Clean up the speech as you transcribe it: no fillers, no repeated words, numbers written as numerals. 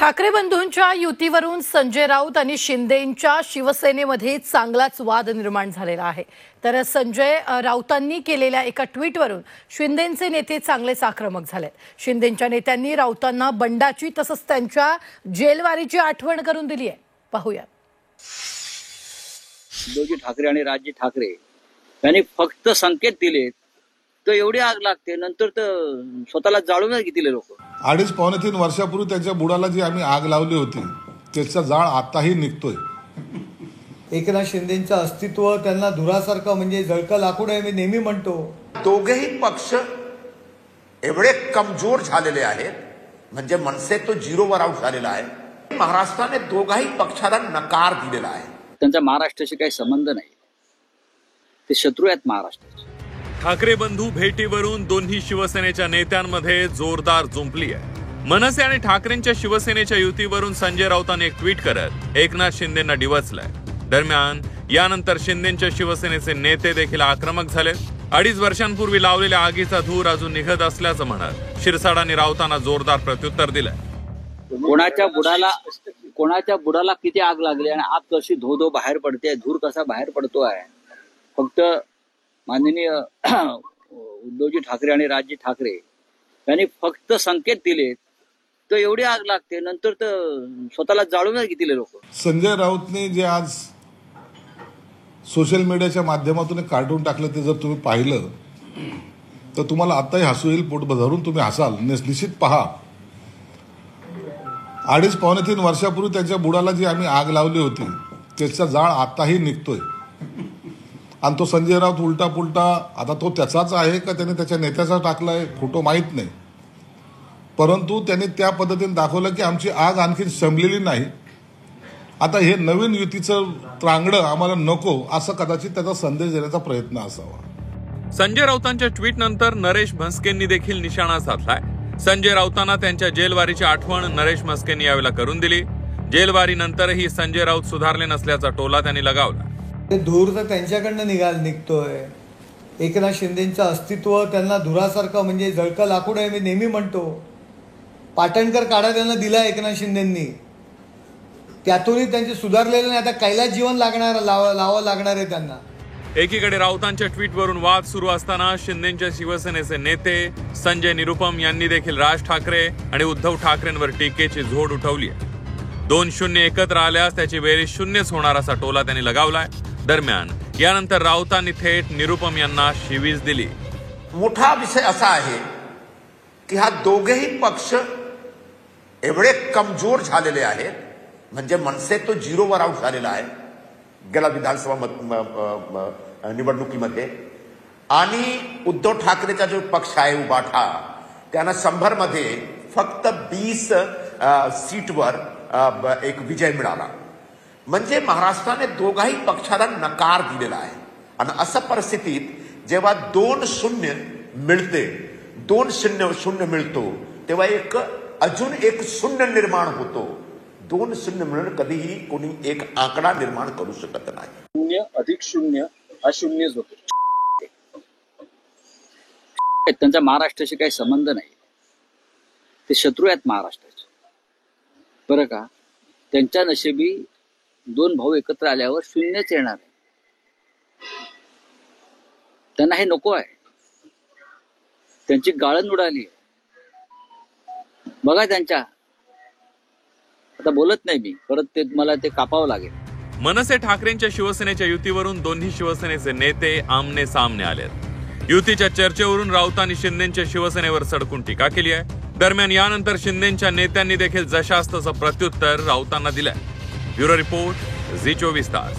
ठाकरे बंधूंच्या युतीवरून संजय राऊत आणि शिंदेंच्या शिवसेनेमध्ये चांगलाच वाद निर्माण झालेला आहे। तर संजय राऊतांनी केलेल्या एका ट्विटवरून शिंदेंचे नेते चांगलेच आक्रमक झालेत। शिंदेंच्या नेत्यांनी राऊतांना बंडाची तसंच त्यांच्या जेलवारीची आठवण करून दिली आहे। पाहूया। उद्धवजी ठाकरे आणि राजजी ठाकरे यांनी फक्त संकेत दिले तर एवढी आग लागते, नंतर तर स्वतःला जाळूनच घेतले लोक। 2.5-3 वर्षापूर्वी त्याच्या बुडाला जी आम्ही आग लावली होती त्याचा जाळ आताही निघतोय। एकनाथ शिंदेंचं अस्तित्व त्यांना धुरासारखं म्हणजे जळकं लाकूड आहे, मी नेहमी म्हणतो। दोघेही पक्ष एवढे कमजोर झालेले आहेत, म्हणजे मनसे तो 0वर आउट झालेला आहे। महाराष्ट्राने दोघाही पक्षाला नकार दिलेला आहे। त्यांचा महाराष्ट्राशी काही संबंध नाही, ते शत्रू आहेत महाराष्ट्राचे। ठाकरे बंधू भेटीवरून दोन्ही शिवसेनेच्या नेत्यांमध्ये जोरदार जुंपली आहे। मनसे आणि ठाकरेंच्या शिवसेनेच्या युतीवरून संजय राऊतांनी एक ट्विट करत एकनाथ शिंदेंना डिवचलंय। दरम्यान यानंतर शिंदेंच्या शिवसेनेचे नेते देखील आक्रमक झाले। 2.5 वर्षांपूर्वी लावलेल्या आगीचा धूर अजून निघत असल्याचं म्हणत शिरसाडांनी राऊतांना जोरदार प्रत्युत्तर दिलंय। कोणाच्या बुडाला किती आग लागली आणि आग कशी धो बाहेर पडते, धूर कसा बाहेर पडतोय। फक्त माननीय उद्धवजी ठाकरे आणि राजजी ठाकरे यांनी फक्त संकेत दिले तर एवढी आग लागते, नंतर तर स्वतःला जाळूनच घेतले लोक। संजय राऊतने जे आज सोशल मीडियाच्या माध्यमातून कार्टून टाकलं ते जर तुम्ही पाहिलं तर तुम्हाला आताही हसू येईल, पोट धरून तुम्ही हसाल। निश्चित पहा, 2.5-3 वर्षापूर्वी त्याच्या बुडाला जी आम्ही आग लावली होती त्याचा जाळ आताही निघतोय। आणि तो संजय राऊत उलटा पुलटा आता तो त्याचाच आहे का त्याने त्याच्या नेत्याचा टाकलाय फोटो माहीत नाही, परंतु त्यांनी त्या पद्धतीने दाखवलं की आमची आग आणखी शमलेली नाही। आता हे नवीन युतीचं त्रांगडं आम्हाला नको असं कदाचित त्याचा संदेश देण्याचा प्रयत्न असावा। संजय राऊतांच्या ट्विट नंतर नरेश म्हस्केंनी देखील निशाणा साधलाय। संजय राऊतांना त्यांच्या जेलवारीची आठवण नरेश म्हस्केंनी यावेळेला करून दिली। जेलवारी नंतरही संजय राऊत सुधारले नसल्याचा टोला त्यांनी लगावला। ते धूर तर त्यांच्याकडनं निघतोय। एकनाथ शिंदेंचं अस्तित्व त्यांना धुरासारखं म्हणजे जळकं लाकूड आहे, मी नेहमी म्हणतो। पाटणकर काढा त्यांना दिला एकनाथ शिंदेंनी, त्यातूनही त्यांचे सुधारलेले नाही। आता कैलास जीवन लावावं लागणार आहे त्यांना। एकीकडे राऊतांच्या ट्विटवरून वाद सुरू असताना शिंदेंच्या शिवसेनेचे नेते संजय निरुपम यांनी देखील राज ठाकरे आणि उद्धव ठाकरेंवर टीकेची झोड उठवली आहे। 2-0 एकत्र आल्यास त्याची बेरीज 0च होणार असा टोला त्यांनी लगावलाय। दरम्यान यानंतर राऊतांनी थेट निरुपम यांना शिवीच दिली। मोठा विषय असा आहे की हा दोघेही पक्ष एवढे कमजोर झालेले आहेत, म्हणजे मनसे तो 0वर आउट झालेला आहे गेल्या विधानसभा निवडणुकीमध्ये। आणि उद्धव ठाकरेचा जो पक्ष आहे उबाठा, त्यांना 100 मध्ये फक्त 20 सीटवर एक विजय मिळाला। म्हणजे महाराष्ट्राने दोघाही पक्षाला नकार दिलेला आहे। आणि अशा परिस्थितीत जेव्हा 2-0 मिळते, 2-0 मिळतो, तेव्हा अजून एक 0 निर्माण होतो। 2-0 मिळून कधीही कोणी एक आकडा निर्माण करू शकत नाही। 0 अधिक 0 हा 0च होतो। त्यांचा महाराष्ट्राशी काही संबंध नाही, ते शत्रू आहेत महाराष्ट्राचे, बरं का। त्यांच्या नशिबी 2 भाऊ एकत्र आल्यावर 0च येणार आहे। त्यांना हे नको आहे, त्यांची गाळण उडाली आहे बघा त्यांच्या। आता बोलत नाही मी, परत मला ते कापावं लागेल। मनसे ठाकरेंच्या शिवसेनेच्या युतीवरून दोन्ही शिवसेनेचे नेते आमने सामने आलेत। युतीच्या चर्चेवरून राऊतांनी शिंदेंच्या शिवसेनेवर सडकून टीका केली आहे। दरम्यान यानंतर शिंदेंच्या नेत्यांनी देखील जशास तसं प्रत्युत्तर राऊतांना दिलंय। ब्युरो रिपोर्ट, झी 24 तास।